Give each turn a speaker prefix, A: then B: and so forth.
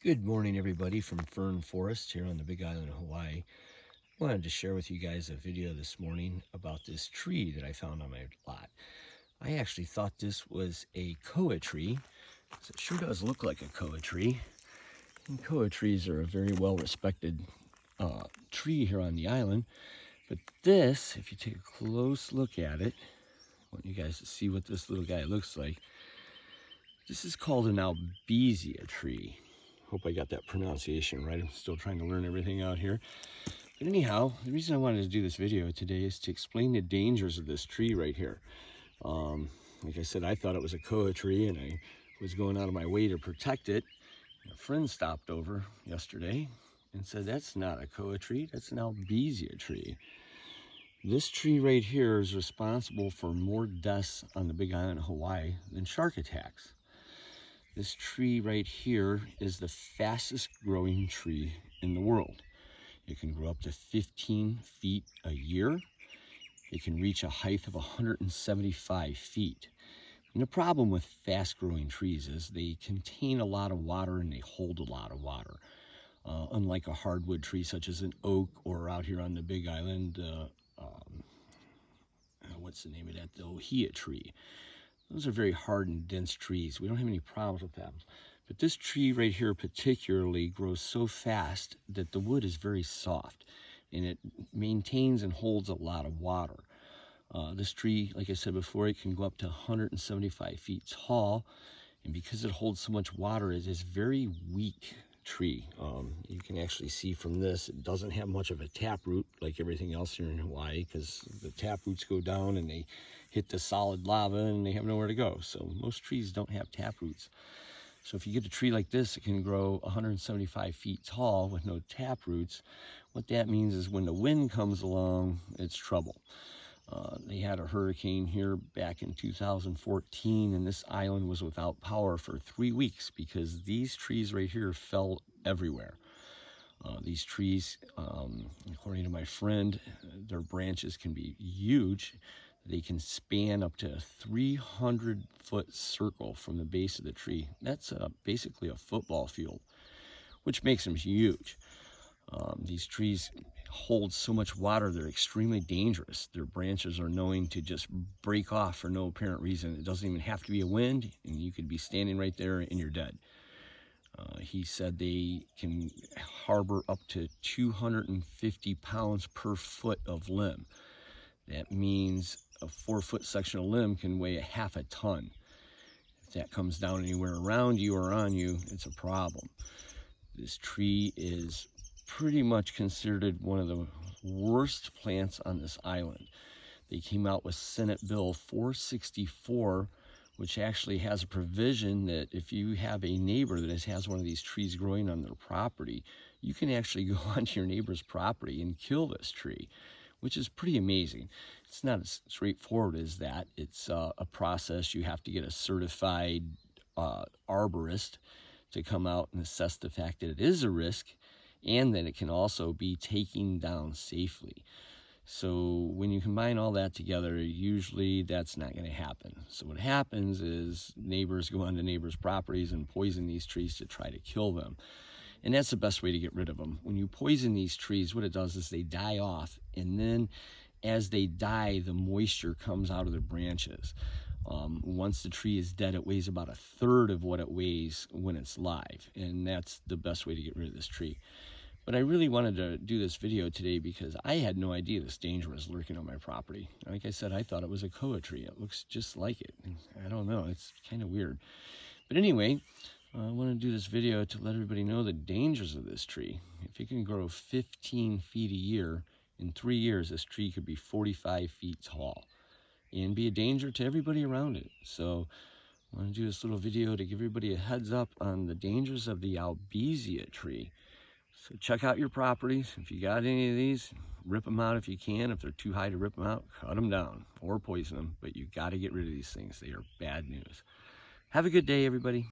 A: Good morning, everybody, from Fern Forest here on the Big Island of Hawaii. I wanted to share with you guys a video this morning about this tree that I found on my lot. I actually thought this was a koa tree, because it sure does look like a koa tree. And koa trees are a very well-respected tree here on the island. But this, if you take a close look at it, I want you guys to see what this little guy looks like. This is called an albizia tree. Hope I got that pronunciation right. I'm still trying to learn everything out here. But anyhow, the reason I wanted to do this video today is to explain the dangers of this tree right here. Like I said, I thought it was a koa tree and I was going out of my way to protect it. A friend stopped over yesterday and said, that's not a koa tree, that's an albizia tree. This tree right here is responsible for more deaths on the Big Island of Hawaii than shark attacks. This tree right here is the fastest growing tree in the world. It can grow up to 15 feet a year. It can reach a height of 175 feet. And the problem with fast growing trees is they contain a lot of water and they hold a lot of water. Unlike a hardwood tree such as an oak or out here on the Big Island, what's the name of that? The ohia tree. Those are very hard and dense trees. We don't have any problems with them. But this tree right here particularly grows so fast that the wood is very soft and it maintains and holds a lot of water. This tree, like I said before, it can go up to 175 feet tall, and because it holds so much water, it is very weak tree. You can actually see from this, it doesn't have much of a taproot like everything else here in Hawaii, because the taproots go down and they hit the solid lava and they have nowhere to go. So most trees don't have taproots. So if you get a tree like this, it can grow 175 feet tall with no taproots. What that means is when the wind comes along, it's trouble. They had a hurricane here back in 2014, and this island was without power for 3 weeks because these trees right here fell everywhere. These trees, according to my friend, their branches can be huge. They can span up to a 300-foot circle from the base of the tree. That's basically a football field, which makes them huge. These trees hold so much water, they're extremely dangerous. Their branches are known to just break off for no apparent reason. It doesn't even have to be a wind, and you could be standing right there and you're dead. He said they can harbor up to 250 pounds per foot of limb. That means a 4-foot section of limb can weigh a half a ton. If that comes down anywhere around you or on you, it's a problem. This tree is pretty much considered one of the worst plants on this island. They came out with Senate Bill 464, which actually has a provision that if you have a neighbor that has one of these trees growing on their property, you can actually go onto your neighbor's property and kill this tree, which is pretty amazing. It's not as straightforward as that. It's a process. You have to get a certified arborist to come out and assess the fact that it is a risk and that it can also be taken down safely. So when you combine all that together, usually that's not going to happen. So what happens is neighbors go onto neighbors' properties and poison these trees to try to kill them. And that's the best way to get rid of them. When you poison these trees, what it does is they die off, and then as they die, the moisture comes out of their branches. Once the tree is dead, it weighs about 1/3 of what it weighs when it's live, and that's the best way to get rid of this tree. But I really wanted to do this video today because I had no idea this danger was lurking on my property. Like I said, I thought it was a koa tree. It looks just like it. I don't know, it's kind of weird. But anyway, I want to do this video to let everybody know the dangers of this tree. If it can grow 15 feet a year, in 3 years, this tree could be 45 feet tall and be a danger to everybody around it. So I want to do this little video to give everybody a heads up on the dangers of the albizia tree. So check out your properties. If you got any of these, rip them out if you can. If they're too high to rip them out, cut them down or poison them. But you got to get rid of these things. They are bad news. Have a good day, everybody.